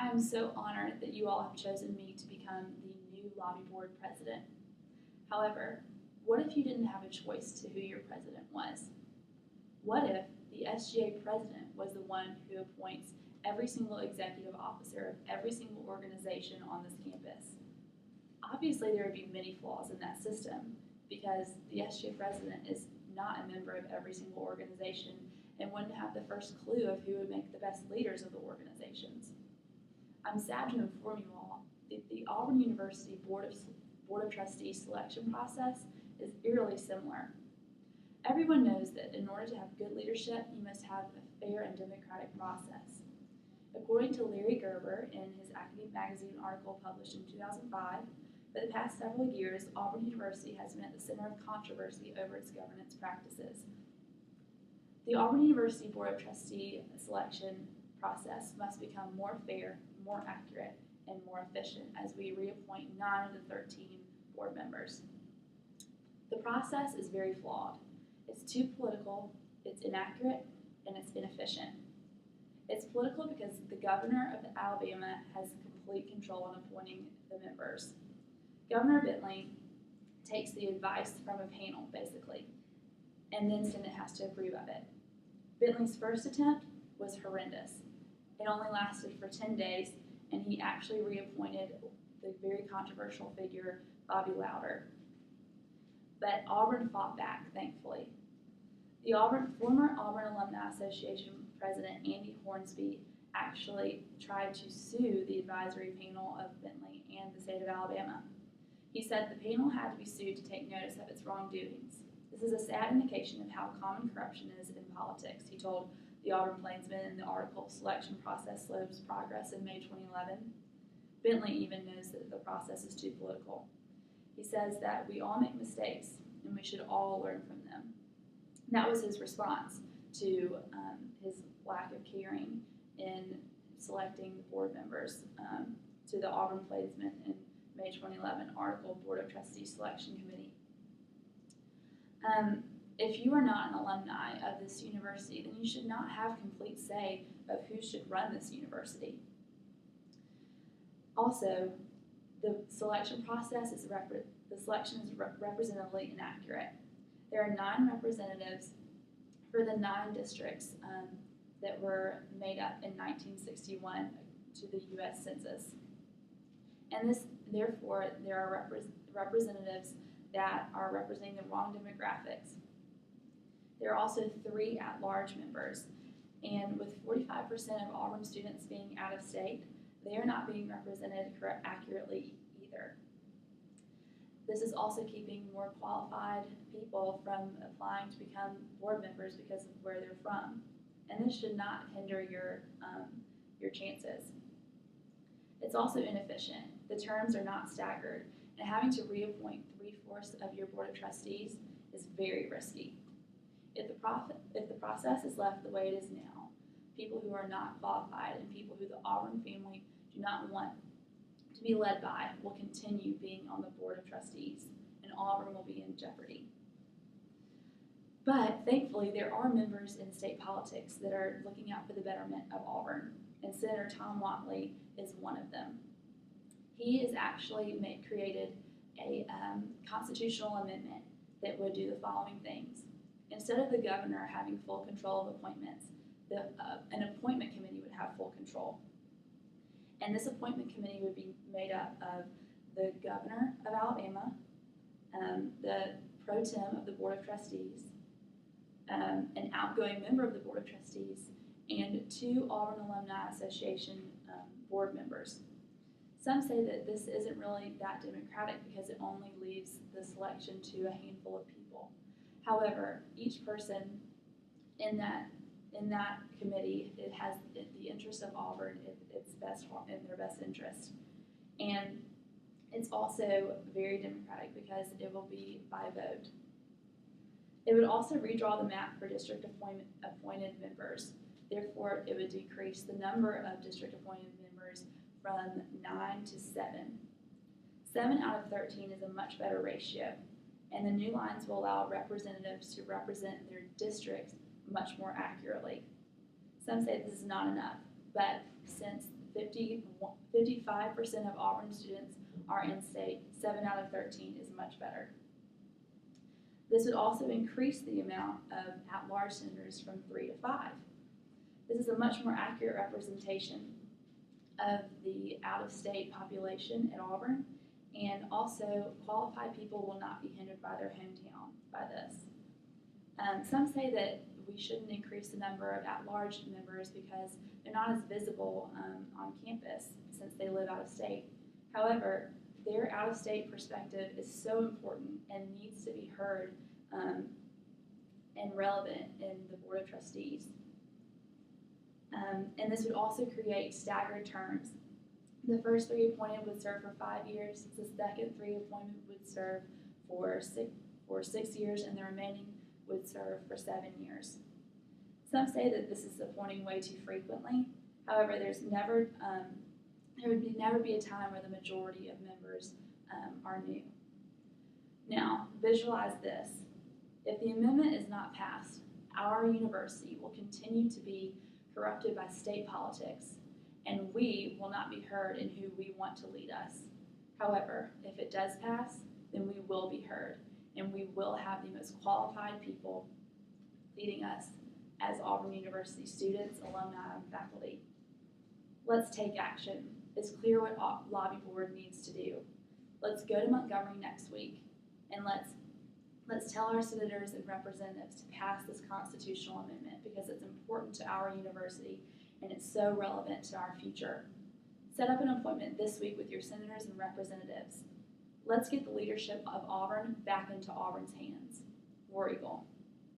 I am so honored that you all have chosen me to become the new lobby board president. However, what if you didn't have a choice to who your president was? What if the SGA president was the one who appoints every single executive officer of every single organization on this campus? Obviously, there would be many flaws in that system because the SGA president is not a member of every single organization and wouldn't have the first clue of who would make the best leaders of the organizations. I'm sad to inform you all that the Auburn University Board of Trustees selection process is eerily similar. Everyone knows that in order to have good leadership, you must have a fair and democratic process. According to Larry Gerber in his Academic Magazine article published in 2005, for the past several years, Auburn University has been at the center of controversy over its governance practices. The Auburn University Board of Trustees selection process must become more fair, more accurate, and more efficient as we reappoint 9 of the 13 board members. The process is very flawed. It's too political, it's inaccurate, and it's inefficient. It's political because the governor of Alabama has complete control in appointing the members. Governor Bentley takes the advice from a panel, basically, and then Senate has to approve of it. Bentley's first attempt was horrendous. It only lasted for 10 days, and he actually reappointed the very controversial figure, Bobby Louder. But Auburn fought back, thankfully. The former Auburn Alumni Association president, Andy Hornsby, actually tried to sue the advisory panel of Bentley and the state of Alabama. He said the panel had to be sued to take notice of its wrongdoings. This is a sad indication of how common corruption is in politics, he told the Auburn Plainsman in the article Selection Process Slows Progress in May 2011. Bentley even knows that the process is too political. He says that we all make mistakes and we should all learn from them. That was his response to his lack of caring in selecting the board members to the Auburn Plainsman in May 2011 article Board of Trustees Selection Committee. If you are not an alumni of this university, then you should not have complete say of who should run this university. Also, the selection process is representatively inaccurate. There are 9 representatives for the 9 districts that were made up in 1961 to the U.S. Census. And therefore, there are representatives that are representing the wrong demographics. There are also 3 at-large members, and with 45% of Auburn students being out of state, they are not being represented accurately either. This is also keeping more qualified people from applying to become board members because of where they're from, and this should not hinder your chances. It's also inefficient. The terms are not staggered, and having to reappoint 3/4 of your board of trustees is very risky. If the process is left the way it is now, people who are not qualified and people who the Auburn family do not want to be led by will continue being on the board of trustees, and Auburn will be in jeopardy. But thankfully, there are members in state politics that are looking out for the betterment of Auburn, and Senator Tom Whatley is one of them. He has actually created a constitutional amendment that would do the following things. Instead of the governor having full control of appointments, an appointment committee would have full control. And this appointment committee would be made up of the governor of Alabama, the pro tem of the Board of Trustees, an outgoing member of the Board of Trustees, and 2 Auburn Alumni Association board members. Some say that this isn't really that democratic because it only leaves the selection to a handful of people. However, each person in that committee, it has the interest of Auburn in their best interest. And it's also very democratic because it will be by vote. It would also redraw the map for district appointed members. Therefore, it would decrease the number of district appointed members from 9 to 7. 7 out of 13 is a much better ratio, and the new lines will allow representatives to represent their districts much more accurately. Some say this is not enough, but since 55% of Auburn students are in-state. 7 out of 13 is much better. This would also increase the amount of at-large senators from 3 to 5. This is a much more accurate representation of the out-of-state population at Auburn, and also qualified people will not be hindered by their hometown by this. Some say that we shouldn't increase the number of at-large members because they're not as visible on campus since they live out of state. However, their out-of-state perspective is so important and needs to be heard and relevant in the Board of Trustees. And this would also create staggered terms. The first 3 appointed would serve for 5 years, the second 3 appointed would serve for 6 years, and the remaining would serve for 7 years. Some say that this is appointing way too frequently. However, there would never be a time where the majority of members are new. Now, visualize this. If the amendment is not passed, our university will continue to be corrupted by state politics, and we will not be heard in who we want to lead us. However, if it does pass, then we will be heard, and we will have the most qualified people leading us as Auburn University students, alumni, and faculty. Let's take action. It's clear what Lobby Board needs to do. Let's go to Montgomery next week, and let's tell our senators and representatives to pass this constitutional amendment because it's important to our university and it's so relevant to our future. Set up an appointment this week with your senators and representatives. Let's get the leadership of Auburn back into Auburn's hands. War Eagle.